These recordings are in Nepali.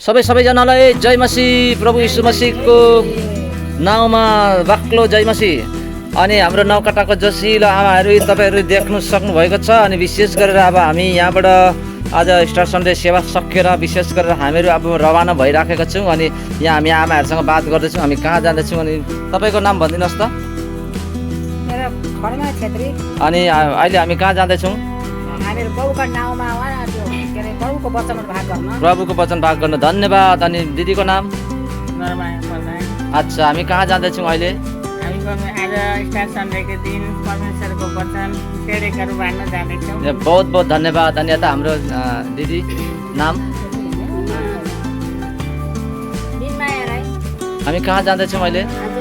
सबैजनालाई जय मसीह, प्रभु यीशु मसीहको नाउँमा बाक्लो जय मसीह। अनि हाम्रो नौकाटाको जोसिलो आमाहरू तपाईँहरू देख्नु सक्नुभएको छ। अनि विशेष गरेर अब हामी यहाँबाट आज स्टार सन्डे सेवा सकेर विशेष गरेर हामीहरू अब रवाना भइराखेका छौँ। अनि यहाँ हामी आमाहरूसँग बात गर्दैछौँ, हामी कहाँ जाँदैछौँ। अनि तपाईँको नाम भनिदिनुहोस् त। मेरो खड्मा छेत्री। अनि अहिले हामी कहाँ जाँदैछौँ? हामीहरू बाउको नाउँमा के अरे बाउको वचन भाग गर्न। प्रभुको वचन भाग गर्न धन्यवाद। अनि दिदीको नाम? नरमाया प्रधान। अच्छा, हामी कहाँ जाँदैछौँ अहिले? हामी आज स्टार सन्डेको दिन परमेश्वरको वचन सेडेकहरू बाँड्न जाँदैछौँ। बहुत बहुत धन्यवाद। अनि यता हाम्रो दिदी नाम? बिनमाया राई। हामी कहाँ जाँदैछौँ अहिले? आज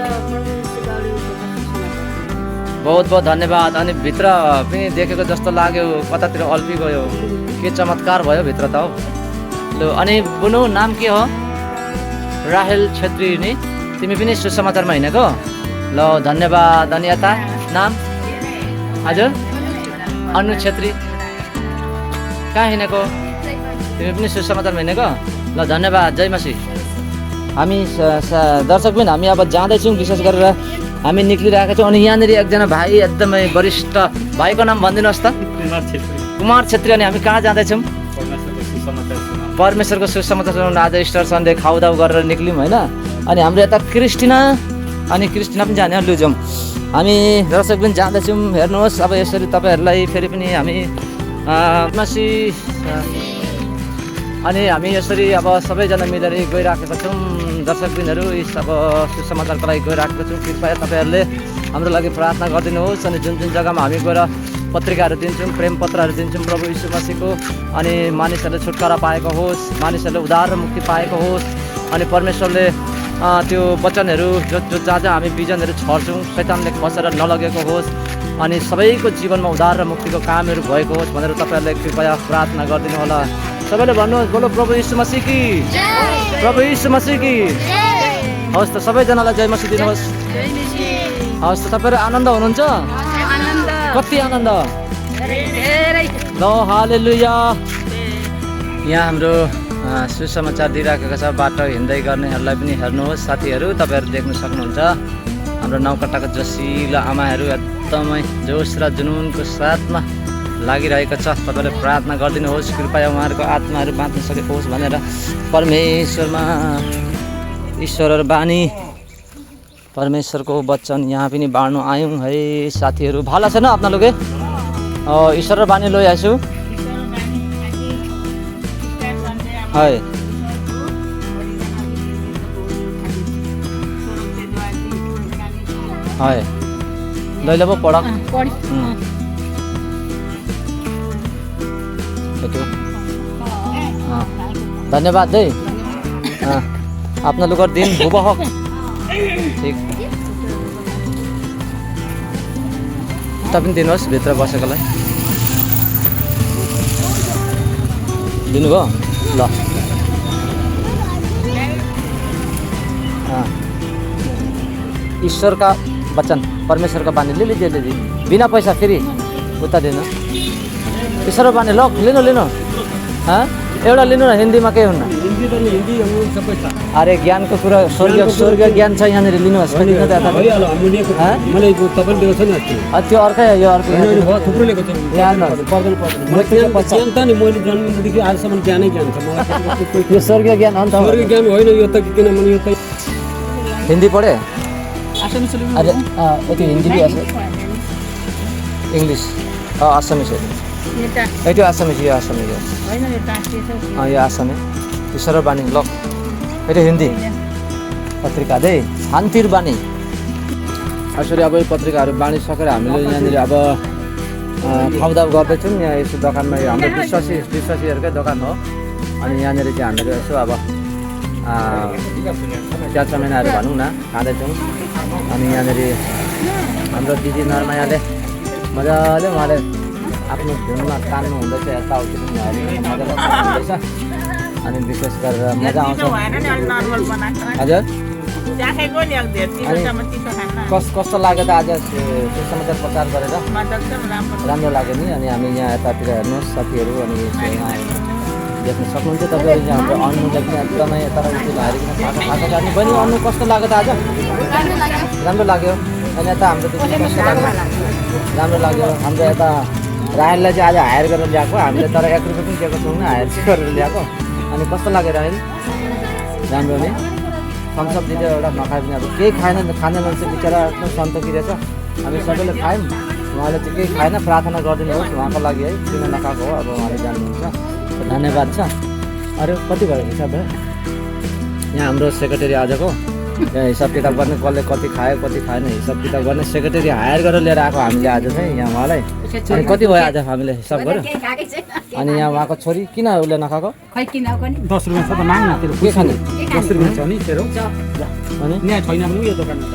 बहुत बहुत धन्यवाद। अनि भित्र पनि देखेको जस्तो लाग्यो, कतातिर अल्पी गयो, के चमत्कार भयो भित्र त हौ। ल अनि बुनु नाम के हो? राहेल छेत्री नि? तिमी पनि सुसमाचारमा हिँडेको? ल धन्यवाद। अनि यता नाम? हजुर अनु छेत्री। कहाँ हिँडेको? तिमी पनि सुसमाचारमा हिँडेको? ल धन्यवाद, जय मसीह। हामी दर्शक पनि हामी अब जाँदैछौँ। विशेष गरेर हामी निक्लिरहेका छौँ। अनि यहाँनिर एकजना भाइ एकदमै वरिष्ठ भाइको नाम भनिदिनुहोस् त। कुमार छेत्री। अनि हामी कहाँ जाँदैछौँ? परमेश्वरको सुसमाचार सुनाउन आज स्टार सन्डे खाउदाउ गरेर निक्ल्यौँ होइन। अनि हाम्रो यता क्रिस्टिना, अनि क्रिस्टिना पनि जाने लुजौँ। हामी दर्शक पनि जाँदैछौँ। हेर्नुहोस् अब यसरी तपाईँहरूलाई फेरि पनि हामी अनि हामी यसरी अब सबैजना मिलेर गइराखेका छौँ। दर्शकबिनहरू अब सुसमाचारको लागि गइराखेका छौँ। कृपया तपाईँहरूले हाम्रो लागि प्रार्थना गरिदिनुहोस्। अनि जुन जुन जग्गामा हामी गएर पत्रिकाहरू दिन्छौँ, प्रेम पत्रहरू दिन्छौँ प्रभु यीशु मसीहको, अनि मानिसहरूले छुटकारा पाएको होस्, मानिसहरूले उद्धार र मुक्ति पाएको होस्। अनि परमेश्वरले त्यो वचनहरू जहाँ जहाँ हामी बिजनहरू छर्छौँ शैतानले खसेर नलगेको होस्। अनि सबैको जीवनमा उद्धार र मुक्तिको कामहरू भएको होस् भनेर तपाईँहरूले कृपया प्रार्थना गरिदिनु होला। सबैले भन्नुहोस्, बोलो प्रभु यीशु मसीह की, प्रभु यीशु मसीह की। हवस् त सबैजनालाई जय मसीह दिनुहोस्। हवस् त तपाईँहरू आनन्द हुनुहुन्छ? कति आनन्द? ल हालेलुया। यहाँ हाम्रो सुसमाचार दिइराखेको छ। बाटो हिँड्दै गर्नेहरूलाई पनि हेर्नुहोस् साथीहरू, तपाईँहरू देख्न सक्नुहुन्छ। हाम्रो नौकाटाको जोसिलो आमाहरू एकदमै जोस र जुनुनको साथमा लागिरहेको छ। तपाईँले प्रार्थना गरिदिनुहोस्, कृपया उहाँहरूको आत्माहरू बाँच्न सकेको होस् भनेर परमेश्वरमा ईश्वरहरू बानी परमेश्वरको वचन यहाँ पनि बाँड्नु आयौँ है साथीहरू। भाला छ न अपना लोगे ईश्वर बानी लो आइसु है। হয় লৈ ল'ব পঢ়ক। धन्यवाद दे। আপোনালোকৰ দিন শুভ হওক। ঠিক उता पनि दिनुहोस् भित्र बसेकोलाई। दिनुभयो ल। ईश्वर का वचन, परमेश्वर का बानी ले लीजिए बिना पैसा फ्री उता दिनु। ईश्वर बानी ल लिनु लिनु। एउटा लिनु न, हिन्दीमा केही हुन्न। अरे ज्ञानको कुरा स्वर्ग ज्ञान छ यहाँनिर लिनुहोस्। त्यो अर्कै यो अर्को यो स्वर्गीय ज्ञान अन्त हिन्दी पढे। अरे यति हिन्दी भी আছে इंग्लिश आसामिस এইটো आसामिस यो आसामिस यो आसामे ईश्वर बानी ल। এইটো हिन्दी पत्रिका दे शान्तिर बानी। यसरी अब यो पत्रिकाहरू बाँडिसकेर हामीले यहाँनिर अब खाउदाउ गर्दैछौँ। यहाँ यसो दोकानमा हाम्रो विश्वासीहरूकै दोकान हो। अनि यहाँनिर चाहिँ हामीहरू यसो अब चिया चमेनाहरू भनौँ न खाँदैछौँ। अनि यहाँनिर हाम्रो दिदी नरमायाले मजाले उहाँले आफ्नो धुनमा तान्नु हुँदैछ। यताउति पनि उहाँले मजाले हुँदैछ। अनि विशेष गरेर मजा आउँछ। हजुर कस्तो लाग्यो त आज सुसमाचार प्रचार गरेर? राम्रो लाग्यो नि। अनि हामी यहाँ यतातिर हेर्नुहोस् साथीहरू। अनि देख्न सक्नुहुन्छ तपाईँहरू यहाँ हाम्रो अन्नुले पनि एकदमै यताउति हारिकन खाएको छ। अनि बहिनी अन्नु कस्तो लाग्यो त आज? राम्रो लाग्यो। अनि यता हाम्रो दिदी कस्तो लाग्यो? राम्रो लाग्यो। हाम्रो यता रायललाई चाहिँ आज हायर गरेर ल्याएको हामीले, तर 1 रुपियाँ पनि दिएको छैनौँ, हायर चाहिँ गरेर ल्याएको। अनि कस्तो लाग्यो रायल? राम्रो नि। थम्सअप दिँदै एउटा नखाए पनि अब केही खाएन, खाने मान्छे बिचरा एकदम सन्तोकी रहेछ। हामी सबैले खायौँ, उहाँले चाहिँ केही खाएन। प्रार्थना गरिदिनुहोस् उहाँको लागि है, किन नखाएको हो अब उहाँले जान्नुहुन्छ। धन्यवाद छ। अरू कति भयो हिसाब भयो? यहाँ हाम्रो सेक्रेटरी आजको यहाँ हिसाब किताब गर्ने, कसले कति खायो कति खाएन हिसाब किताब गर्ने सेक्रेटरी हायर गरेर लिएर आएको हामीले आज चाहिँ यहाँ उहाँलाई। अनि कति भयो आज हामीले हिसाब गऱ्यो। अनि यहाँ उहाँको छोरी किन उसले नखाएको? खै किन पनि 10 रुपियाँ छ त माग्न तेरो के खाने? 10 रुपियाँ छ नि तेरो अनि यहाँ छैन पनि यो दोकानमा त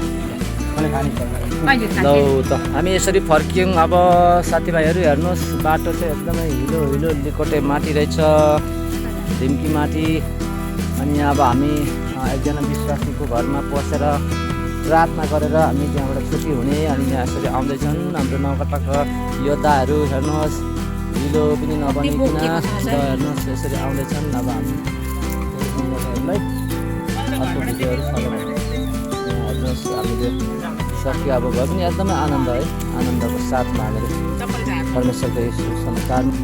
मलाई खाने ल त हामी यसरी फर्कियौँ। अब साथीभाइहरू हेर्नुहोस्, बाटो चाहिँ एकदमै हिलो हिलो लिकोटे माटी रहेछ, ढिम्की माटी। अनि अब हामी एकजना विश्वासीको घरमा पसेर प्रार्थना गरेर हामी त्यहाँबाट छुट्टी हुने। अनि यहाँ यसरी आउँदैछन् हाम्रो नौकटाका योद्धाहरू। हेर्नुहोस् हिलो पनि नबनिकन हेर्नुहोस् यसरी आउँदैछन्। अब हामी योद्धाहरूलाई अर्को भिडियोहरू हेर्नुहोस्। हामीले सक्यो अब भयो पनि एकदमै आनन्द है, आनन्दको साथमा हामीले परमेश्वरको यस संसारमा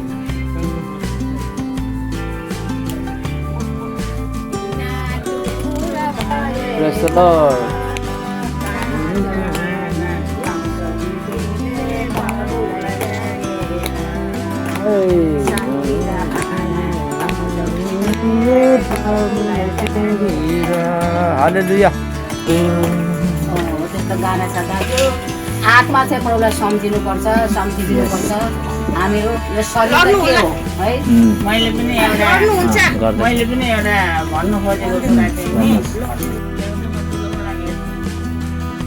Praise the Lord. Hallelujah. त्यस्तो गाना छ दाजु। आत्मा चाहिँ प्रभुलाई सम्झिनुपर्छ, सम्झिदिनुपर्छ। हामीहरू यो शरीर के हो है? मैले पनि एउटा भन्नु खोजेको कुरा चाहिँ नि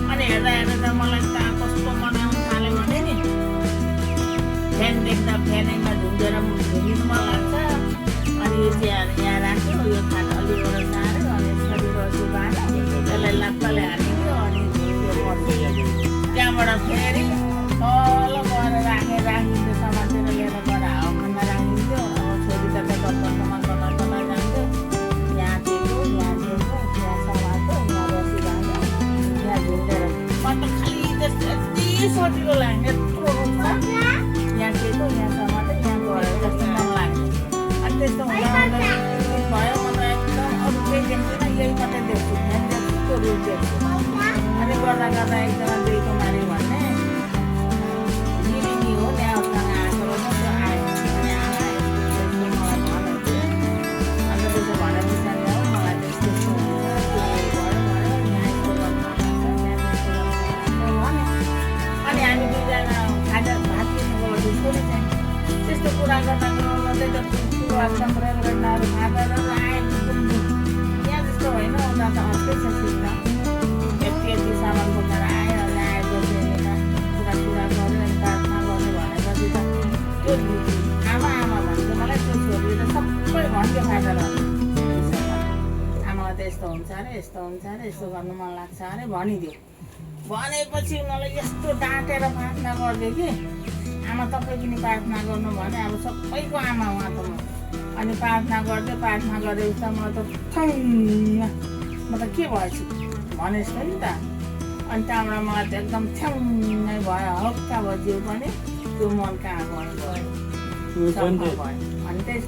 अनि हेर्दा त मलाई त कस्तो बनाउनु थाल्यो भने नि फ्यान देख्दा फ्यानैमा झुन्डेर घुमिनु मन लाग्छ। अनि यो चाहिँ यहाँ राख्यो, यो खाट अलिकति सार्यो, अनि यसरी रसु बाँड्यो, त्यसलाई लाप्पाले हालिदियो। अनि यो पर्छ त्यहाँबाट फेरि तल गएर राखिदिन्थ्यो, समातेर लिएर गएर हावाखण्डमा राखिदिन्थ्यो। अब छोरी त दर्पणमा तल जान्थ्यो, यहाँ दिएको यहाँ समात्यो, यहाँ रसी बाँध्यो, यहाँ झुन्डेर म त खालि यति सजिलो लाग्ने, यत्रो रोक्छ यहाँ दिएको यहाँ समात्यो, यहाँ गएर जस्तो मन लाग्यो। अनि त्यस्तो हुँदा भयो म त एकदम अरू केही देख्दिनँ, यही मात्रै देख्छु, यहाँ जस्तो रूप देख्छु। अनि गर्दा गर्दा एकजना दुई कुमारी भन्ने निलिनी हो, त्यहाँसँग आएको रहेछ, त्यो आयो। अनि आमा यस्तो मलाई भन्नुहुन्थ्यो। अन्त त्यसो भनेर बिस्तारै हो मलाई त्यस्तो भयो यहाँ यस्तो गर्नु मन लाग्छ, त्यहाँ त्यस्तो गर्नु मन लाग्छ भने। अनि हामी दुईजना खाजा भात किन्नुको लागि छोरी चाहिँ त्यस्तो कुरा गर्दा गर्दै त पूर्वाश्रम रेभरेन्डहरू खाँदा आयो। यहाँ जस्तो होइन, उता त अर्कै छ सिस्टम। यति सामान बोकेर आयो, अनि आएपछि कुरा गऱ्यो, अनि प्रार्थना गर्नु भनेपछि त त्यो आमा भन्थ्यो मलाई। त्यो छोरीले त सबै भन्थ्यो फाइदा गर्नु, आमालाई त यस्तो हुन्छ अरे, यस्तो हुन्छ अरे, यस्तो गर्नु मन लाग्छ अरे भनिदियो। भनेपछि मलाई यस्तो डाँटेर प्रार्थना गरिदियो कि आमा तपाईँ पनि प्रार्थना गर्नु भने। अब सबैको आमा उहाँ त म। अनि प्रार्थना गर्दै प्रार्थना गरेपछि त म त म त के भएछु भने जस्तो नि त। अनि त्यहाँबाट मलाई त एकदम थ्याङ्गै भयो, हल्का बजियो पनि त्यो मन कहाँ गयो। अनि त्यस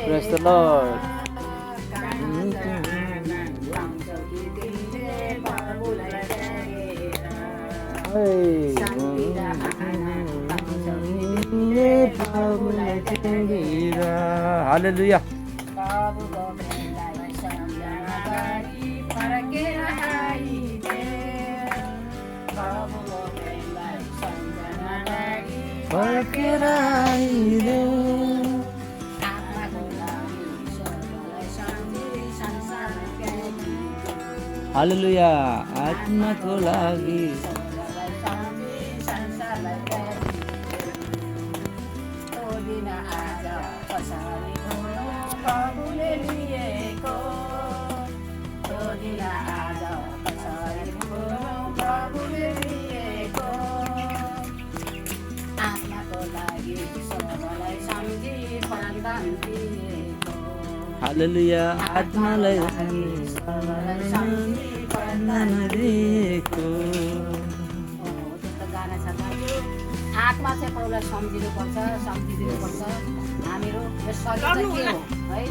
Praise the Lord. Hallelujah. Hallelujah. आत्माको लागि शान्तिको हालेलुया आत्मालाई नदिएको त्यस्तो गाना छ दाजु आत्मा चाहिँ प्रभुलाई सम्झिनुपर्छ सम्झिदिनुपर्छ हामीहरू यो शरीर चाहिँ के हो है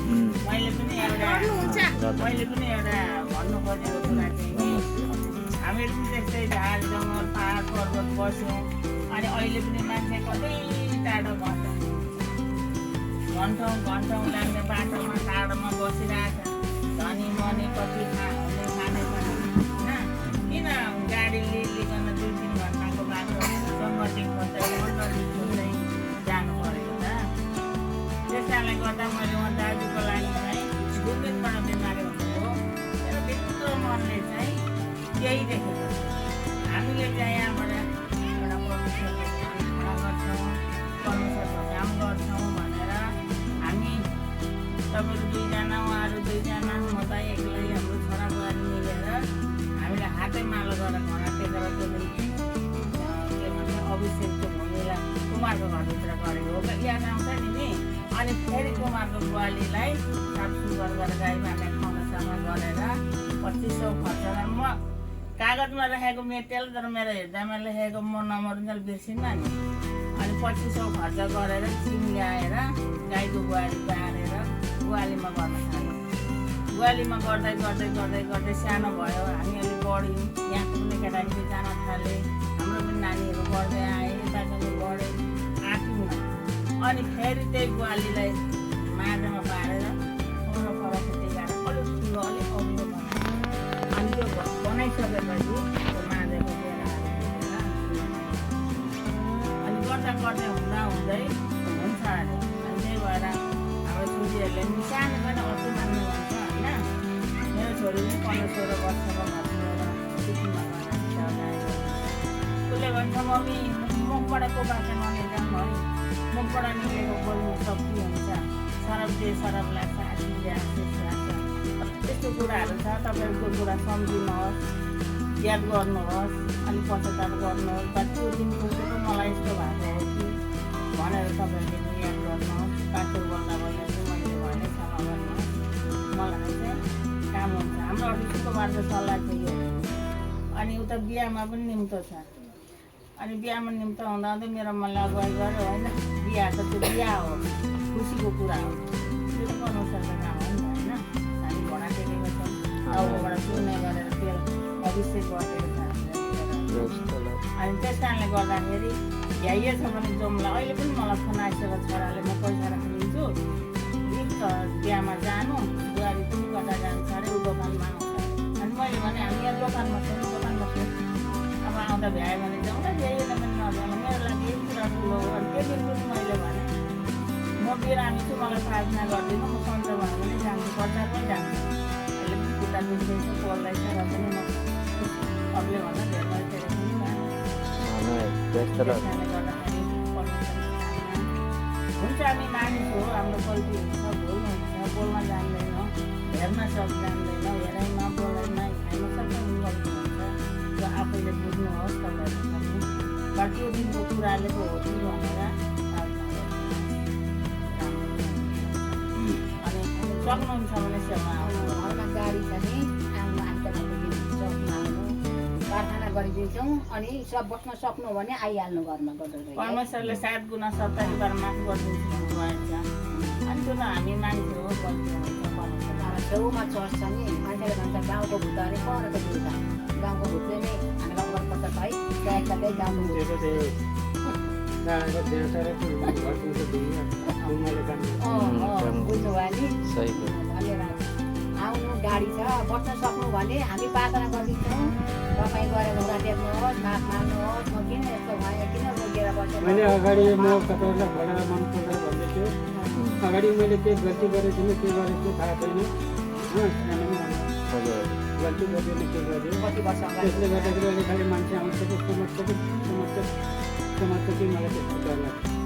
मैले पनि एउटा भन्नु खोजेको कुरा चाहिँ नि हामीहरू पनि त्यस्तै झार जङ्गल पाहाड पर्वत बस्यौँ अनि अहिले पनि मान्छे कतै टाढो बस्छ घन्टौँ लाग्ने बाटोमा टाढोमा बसिरहेछ धनी मनी कति खाने होइन किन गाडी लिइकन 2-3 घन्टाको बाटो जङ्गली खोज्दै जानु परेको त त्यस कारणले गर्दा मैले उहाँ दाजुको लागि चाहिँ दुर्बिनबाट बिमारी हुनुभयो मेरो भित्र मनले चाहिँ त्यही देखेको छ हामीले चाहिँ यहाँबाट एउटा परमेश्वरको खडा गर्छौँ परमेश्वरको काम गर्छौँ भनेर हामी तपाईँहरू 2जना उहाँहरू 2जना म त एक्लै हाम्रो छोराबुहारी मिलेर हामीले हातै मालो गरेर घोडा टेकेर त्यो के भन्छ अभिषेकको भूमिलाई कुमारको घरभित्र गरेको हो याद आउँछ नि अनि फेरि कुमारको बुहालीलाई साफसुग्घर गरेर गाई बाख्रा खाउनसम्म गरेर 2500 खर्च गरेर म कागजमा लेखेको मेटेल तर मेरो हेर्दामा लेखेको म नमरुन्जेल बिर्सिन्न नि अनि 2500 खर्च गरेर चिन ल्याएर गाईको बुहारी बारेर बुहालीमा गर्न थाल्यो बुहालीमा गर्दै सानो भयो हामी अलिक बढ्यौँ यहाँको पनि केटाकेटी जान थाले हाम्रो पनि नानीहरू बढ्दै आए यताको बढे आँट्यौँ न अनि फेरि त्यही बुहालीलाई माझमा पारेर फरक टिकाएर अलिक ठुलो अलिक अग्लो बनायो अनि त्यो बनाइसकेपछि त्यो माझेको लिएर अनि गर्दै हुँदै हुन्छ अरे अनि त्यही भएर हाम्रो छोरीहरूले पनि सानो पनि अटो मान्नु भन्छ होइन मेरो छोरी पनि 15-16 वर्षको घरमा सिक्किममा गएर उसले भन्छ मम्मी मुखबाट को बाटो ननिकाउनु है मुखबाट निक्लेको बोल्नु शक्ति हुन्छ सरब दे सरब लाग्छ आशिष लाग्छ त्यस्तो कुराहरू छ तपाईँहरूको कुरा सम्झिनुहोस् याद गर्नुहोस् अनि पश्चाताप गर्नुहोस् र त्यो दिनको चाहिँ मलाई यस्तो भएको हो कि भनेर तपाईँहरूले याद गर्नुहोस् पास्टर बोल्दा चाहिँ मैले भने क्षमा गर्नुहोस् मलाई चाहिँ काम हुन्छ हाम्रो अफिसको बाटो सल्लाह चाहिँ यो अनि उता बिहामा पनि निम्तो छ अनि बिहामा निम्तो हुँदा मेरो मनले अगुवाई गर्यो होइन बिहा त त्यो बिहा हो खुसीको कुरा हो त्यो त परमेश्वरको काम हो नि त होइन हामी घोडा टेकेको छौँ टाउकोबाट सुन्ने गरेर त्यो अभिषेक गरिदिएको छ अनि त्यस कारणले गर्दाखेरि भ्याइए छ भने जमलाई अहिले पनि मलाई फोन आइसकेको छोराले म पैसा राखिदिन्छु त बिहामा जानु बुहारी पनि कता जान्छ अरे ऊ दोकानमा आउँछ अनि मैले भने हामी यहाँ दोकानमा छौँ अब आउँदा भ्यायो भने जाउँ न भ्याइएन भने नजाउँ मेरो लागि यही कुरा ठुलो हो अनि त्यो दिन पनि मैले भने म बिरामी छु मलाई प्रार्थना गरिदिनु म सन्चो भयो भने जान्छु बजार पनि जान्छु अहिले पनि खुट्टा दुख्दैछ बोल्दैछ र पनि म अरूले भन्दा धेरै मैले पनि गर्दाखेरि हुन्छ हामी मानिस हो हाम्रो गल्ती हुन्छ भुल हुन्छ बोल्न जान्दैनौँ हेर्न जान्दैनौँ हेराइमा बोलाइमा हिँडाइमा सबै गल्ती हुन्छ त्यो आफैले बुझ्नुहोस् तपाईँहरू पनि र त्यो दिनको कुराले पो हो कि भनेर अनि सक्नुहुन्छ भने सेवा घरमा गाडी छ नि आउनु प्रार्थना गरिदिन्छौँ अनि सब बस्न सक्नु भने आइहाल्नु घरमा गर्दै परमेश्वरले 7 गुणा 27 बार माफ गरिदिन्छ भन्नुभएको अनि त्यो त हामी मान्छे हो गल्ती हुन्छ छेउमा चर्च छ नि मान्छेले भन्छ गाउँको भूत अरे परको भूत गाउँको भूतले नै हामीलाई गर्नुपर्छ है त्यहाँ कतै गाउँको बुझ्नु भयो नि धन्यवाद आउनु गाडी छ बस्न सक्नु भने हामी प्रार्थना गरिदिन्छौँ तपाईँ गएर घुँडा टेक्नुहोस् माफ माग्नुहोस् म किन यस्तो भयो किन रोकेर बसेँ मैले अगाडि म तपाईँहरूलाई घोडा मन पर्छ भन्दै थियो अगाडि मैले के गल्ती गरेको थिएँ के गरेको थाहा छैन गल्ती गरिदिनु के गरिदियो कति वर्ष अगाडि त्यसले गर्दाखेरि अहिले खालि मान्छे आउँछ कि समस्या कि मलाई त्यस्तो डर लाग्छ